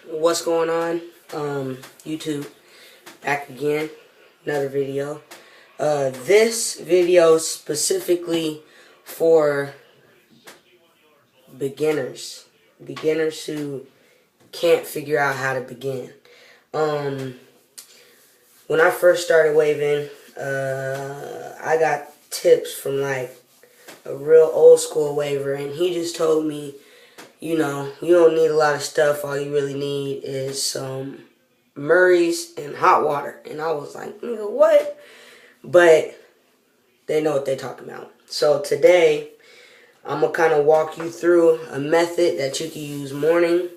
What's going on? YouTube, back again, another video. This video is specifically for beginners who can't figure out how to begin. When I first started waving, I got tips from like a real old school waver, and he just told me, you know, you don't need a lot of stuff. All you really need is some Murray's and hot water. And I was like, nigga, what? But they know what they're talking about. So today, I'm going to kind of walk you through a method that you can use morning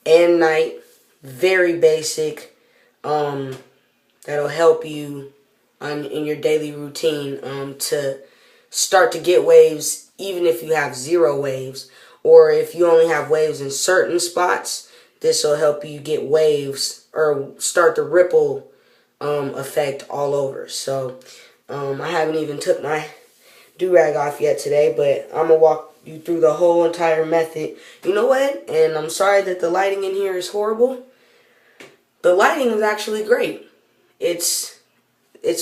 and night. Very basic. That'll help you in your daily routine to start to get waves, even if you have zero waves. Or if you only have waves in certain spots, this will help you get waves or start the ripple effect all over. So I haven't even took my do-rag off yet today, but I'm going to walk you through the whole entire method. You know what? And I'm sorry that the lighting in here is horrible. The lighting is actually great. It's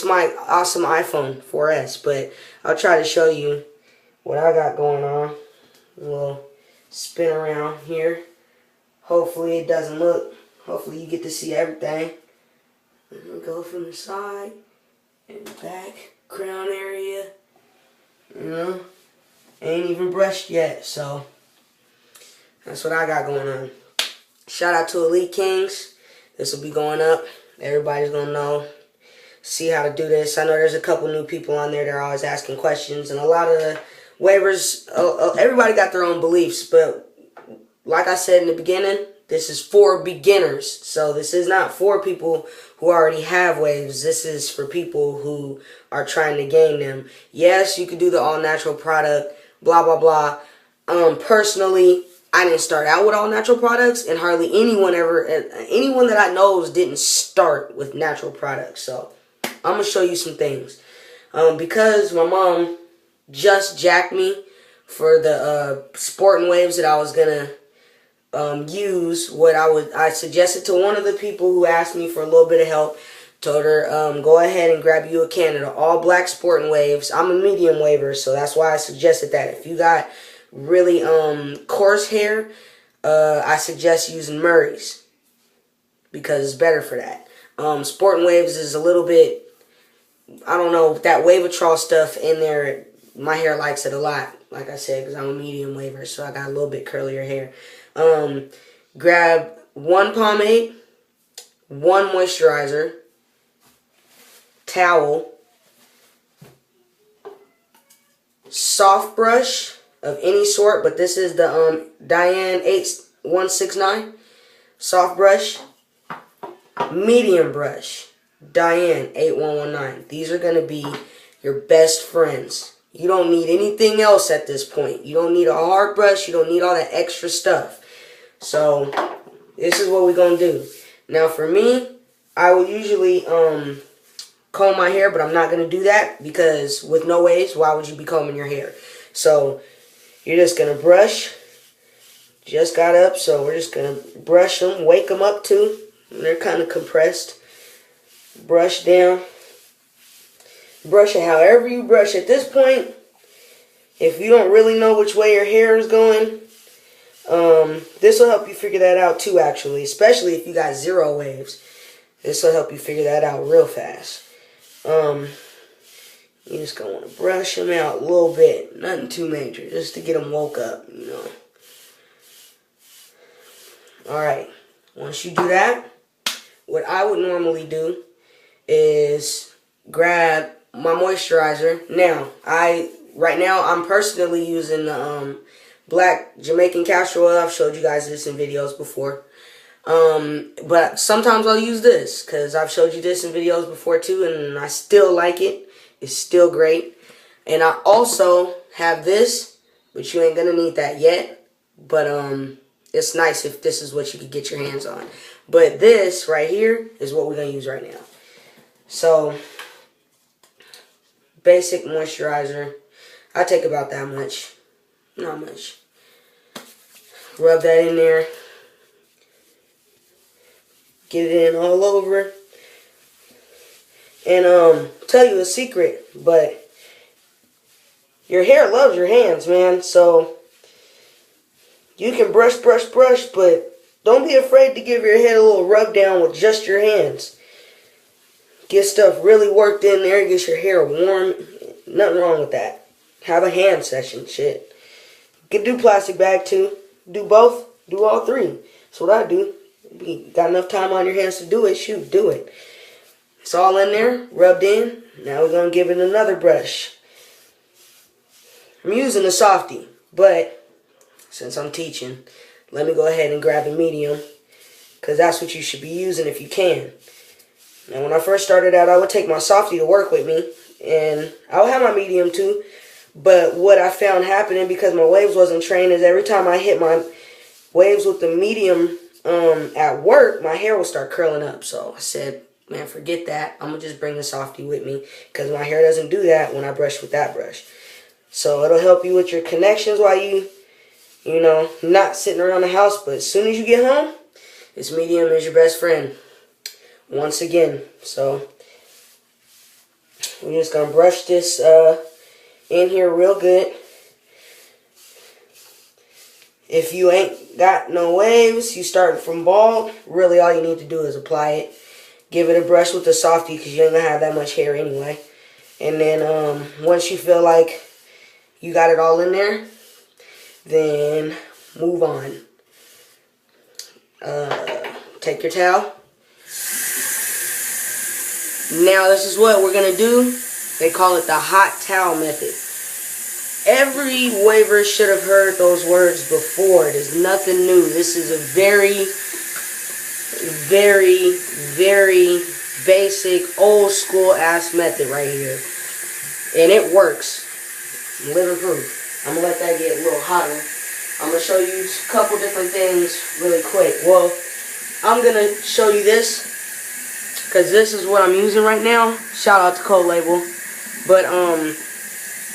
my awesome iPhone 4S, but I'll try to show you what I got going on. We'll spin around here. Hopefully it doesn't look. Hopefully you get to see everything. And go from the side and back, crown area. You know, ain't even brushed yet, so that's what I got going on. Shout out to Elite Kings. This will be going up. Everybody's gonna know, see how to do this. I know there's a couple new people on there that are always asking questions, and a lot of the waivers, everybody got their own beliefs, but like I said in the beginning, this is for beginners. So this is not for people who already have waves. This is for people who are trying to gain them. Yes, you could do the all-natural product, blah, blah, blah. Personally, I didn't start out with all-natural products, and hardly anyone that I know didn't start with natural products. So I'm going to show you some things. Because my mom just jacked me for the sporting waves that I was gonna use. I suggested to one of the people who asked me for a little bit of help. Told her, go ahead and grab you a can of the all black sporting waves. I'm a medium waver, so that's why I suggested that. If you got really coarse hair, I suggest using Murray's because it's better for that. Sporting waves is a little bit, I don't know, that Wavitrol stuff in there. My hair likes it a lot, like I said, because I'm a medium waver, so I got a little bit curlier hair. Grab one pomade, one moisturizer, towel, soft brush of any sort, but this is the Diane 8169 soft brush, medium brush, Diane 8119. These are going to be your best friends. You don't need anything else at this point. You don't need a hard brush. You don't need all that extra stuff. So, this is what we're going to do. Now, for me, I will usually comb my hair, but I'm not going to do that because with no waves, why would you be combing your hair? So, you're just going to brush. Just got up, so we're just going to brush them, wake them up too. They're kind of compressed. Brush down. Brush it however you brush. At this point, if you don't really know which way your hair is going, this will help you figure that out too, actually. Especially if you got zero waves. This will help you figure that out real fast. You just gonna want to brush them out a little bit. Nothing too major. Just to get them woke up, you know. Alright. Once you do that, what I would normally do is grab my moisturizer. Now, right now I'm personally using the black Jamaican castor oil. I've showed you guys this in videos before. But sometimes I'll use this because I've showed you this in videos before too, and I still like it. It's still great. And I also have this, but you ain't gonna need that yet. But it's nice if this is what you could get your hands on. But this right here is what we're gonna use right now. So, basic moisturizer. I take about that much. Not much. Rub that in there. Get it in all over. And tell you a secret, but your hair loves your hands, man. So you can brush, but don't be afraid to give your head a little rub down with just your hands. Get stuff really worked in there, get your hair warm. Nothing wrong with that. Have a hand session, shit. You can do plastic bag too. Do both. Do all three. That's what I do. You got enough time on your hands to do it, shoot, do it. It's all in there, rubbed in. Now we're going to give it another brush. I'm using a softie, but since I'm teaching, let me go ahead and grab a medium, because that's what you should be using if you can. Now when I first started out, I would take my softie to work with me, and I would have my medium too. But what I found happening, because my waves wasn't trained, is every time I hit my waves with the medium at work, my hair would start curling up. So I said, man, forget that. I'm going to just bring the softie with me, because my hair doesn't do that when I brush with that brush. So it'll help you with your connections while you know, not sitting around the house. But as soon as you get home, this medium is your best friend. Once again. So we're just going to brush this in here real good. If you ain't got no waves, you starting from bald, really all you need to do is apply it. Give it a brush with the softie, because you ain't going to have that much hair anyway. And then once you feel like you got it all in there, then move on. Take your towel. Now this is what we're going to do. They call it the hot towel method. Every waver should have heard those words before. There's nothing new. This is a very, very, very basic, old school ass method right here. And it works. I'm living proof. I'm going to let that get a little hotter. I'm going to show you a couple different things really quick. Well, I'm going to show you this, because this is what I'm using right now. Shout out to Code Label. But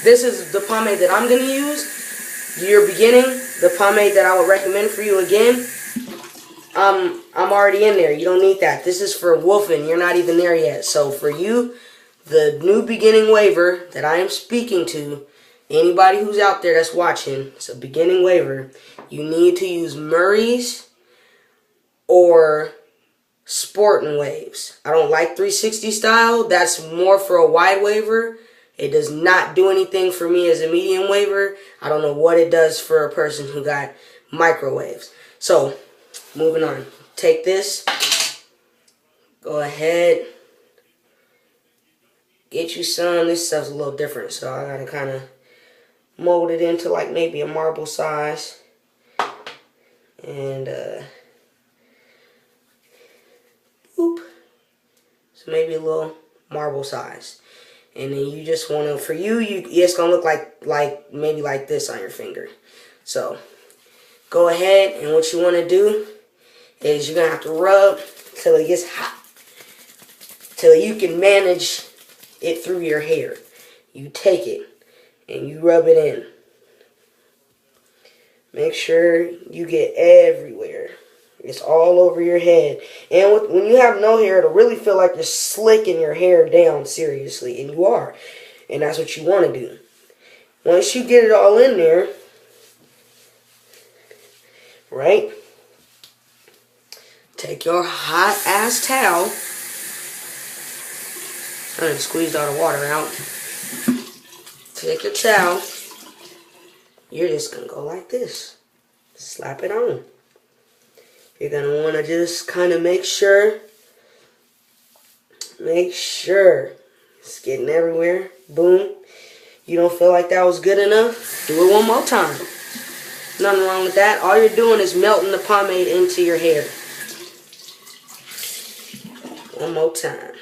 this is the pomade that I'm going to use. You're beginning. The pomade that I would recommend for you again, I'm already in there. You don't need that. This is for wolfing. You're not even there yet. So for you, the new beginning waver that I am speaking to, anybody who's out there that's watching, it's a beginning waver, you need to use Murray's or Sporting waves. I don't like 360 style. That's more for a wide waver. It does not do anything for me as a medium waver. I don't know what it does for a person who got microwaves. So, moving on. Take this. Go ahead. Get you some. This stuff's a little different, so I gotta kind of mold it into like maybe a marble size. And, so maybe a little marble size. And then you just want to, for you, it's going to look like maybe like this on your finger. So go ahead, and what you want to do is you're going to have to rub till it gets hot. Till you can manage it through your hair. You take it and you rub it in. Make sure you get everywhere. It's all over your head. And when you have no hair, it'll really feel like you're slicking your hair down, seriously. And you are. And that's what you want to do. Once you get it all in there, right? Take your hot ass towel. I done squeezed all the water out. Take your towel. You're just going to go like this. Slap it on. You're going to want to just kind of make sure it's getting everywhere. Boom. You don't feel like that was good enough? Do it one more time. Nothing wrong with that. All you're doing is melting the pomade into your hair. One more time.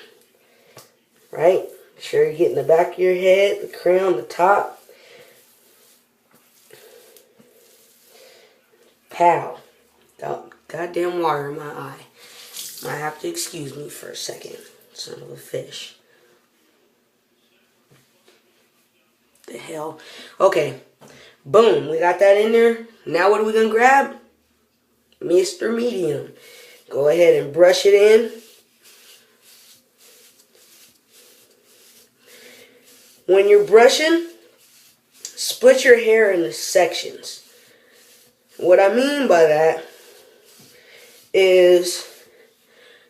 Right? Make sure you're getting the back of your head, the crown, the top. Pow. Goddamn water in my eye. Might have to excuse me for a second. Son of a fish. The hell. Okay. Boom. We got that in there. Now what are we going to grab? Mr. Medium. Go ahead and brush it in. When you're brushing, split your hair into sections. What I mean by that is,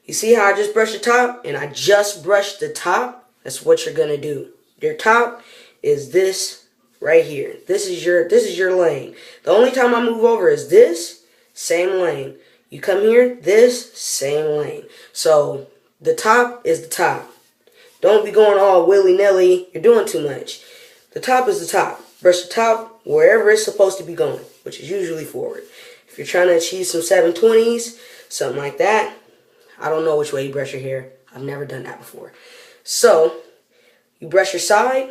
you see how I just brushed the top and I just brushed the top? That's what you're going to do. Your top is this right here. This is your lane. The only time I move over is this, same lane. You come here, this, same lane. So the top is the top. Don't be going all willy-nilly. You're doing too much. The top is the top. Brush the top wherever it's supposed to be going, which is usually forward. If you're trying to achieve some 720s, something like that, I don't know which way you brush your hair. I've never done that before. So, you brush your side.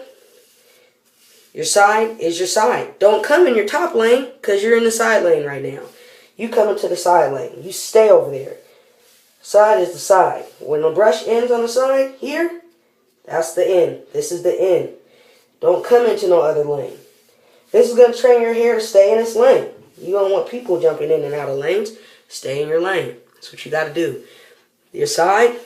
Your side is your side. Don't come in your top lane because you're in the side lane right now. You come into the side lane. You stay over there. Side is the side. When the brush ends on the side here, that's the end. This is the end. Don't come into no other lane. This is going to train your hair to stay in its lane. You don't want people jumping in and out of lanes. Stay in your lane. That's what you got to do. Your side,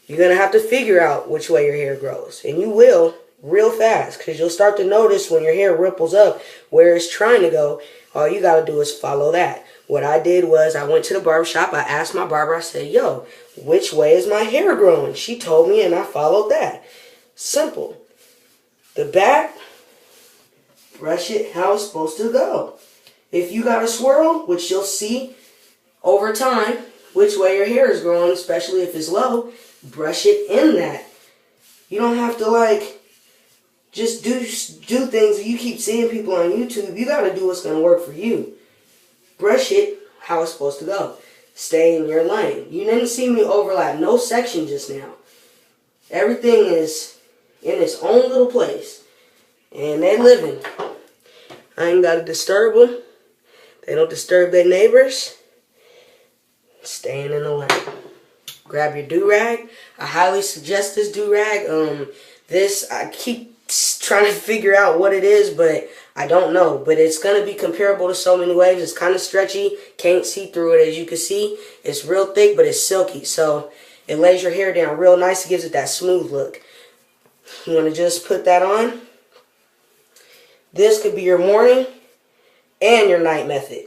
you're going to have to figure out which way your hair grows. And you will real fast, because you'll start to notice when your hair ripples up where it's trying to go. All you got to do is follow that. What I did was I went to the barber shop. I asked my barber, I said, yo, which way is my hair growing? She told me and I followed that. Simple. The back, brush it how it's supposed to go. If you got a swirl, which you'll see over time, which way your hair is growing, especially if it's low, brush it in that. You don't have to like just do things you keep seeing people on YouTube. You got to do what's going to work for you. Brush it how it's supposed to go. Stay in your lane. You didn't see me overlap no section just now. Everything is in its own little place. And they living. I ain't got to disturb them. They don't disturb their neighbors. Staying in the lane. Grab your do-rag. I highly suggest this do-rag. I keep trying to figure out what it is, but I don't know. But it's going to be comparable to So Many Waves. It's kind of stretchy. Can't see through it, as you can see. It's real thick, but it's silky. So it lays your hair down real nice. It gives it that smooth look. You want to just put that on. This could be your morning and your night method.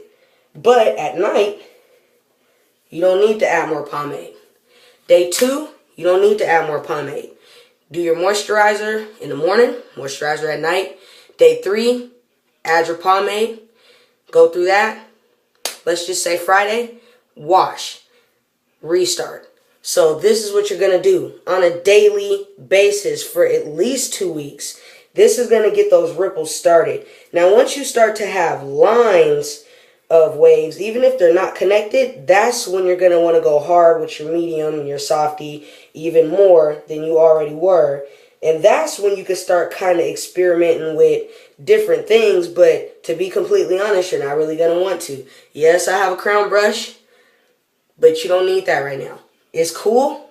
But at night, you don't need to add more pomade. Day 2, you don't need to add more pomade. Do your moisturizer in the morning, moisturizer at night. Day 3, add your pomade. Go through that. Let's just say Friday, wash. Restart. So this is what you're going to do on a daily basis for at least 2 weeks. This is going to get those ripples started. Now once you start to have lines of waves, even if they're not connected, that's when you're going to want to go hard with your medium and your softy even more than you already were. And that's when you can start kind of experimenting with different things. But to be completely honest, you're not really going to want to. Yes, I have a crown brush, but you don't need that right now. It's cool.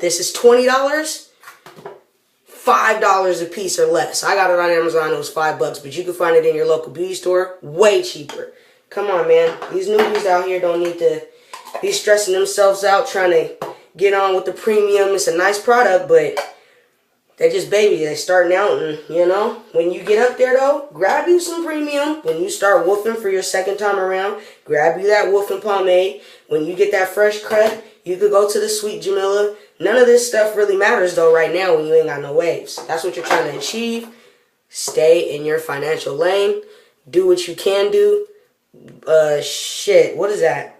This is $20. $5 a piece or less. I got it on Amazon. It was $5, but you can find it in your local beauty store way cheaper. Come on, man. These newbies out here don't need to be stressing themselves out trying to get on with the premium. It's a nice product, but they're just baby. They're starting out, and you know, when you get up there though, grab you some premium. When you start woofing for your second time around, grab you that woofing pomade. When you get that fresh cut, you could go to the Sweet Jamila. None of this stuff really matters though right now when you ain't got no waves. That's what you're trying to achieve. Stay in your financial lane. Do what you can do. What is that?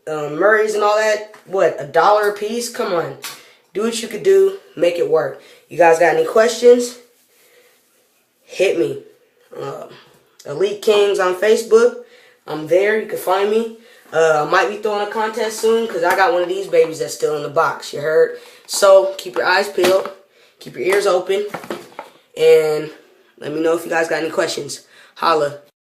Murray's and all that. What, $1 a piece? Come on. Do what you could do. Make it work. You guys got any questions? Hit me. Elite Kings on Facebook. I'm there. You can find me. I might be throwing a contest soon because I got one of these babies that's still in the box. You heard? So keep your eyes peeled. Keep your ears open. And let me know if you guys got any questions. Holla.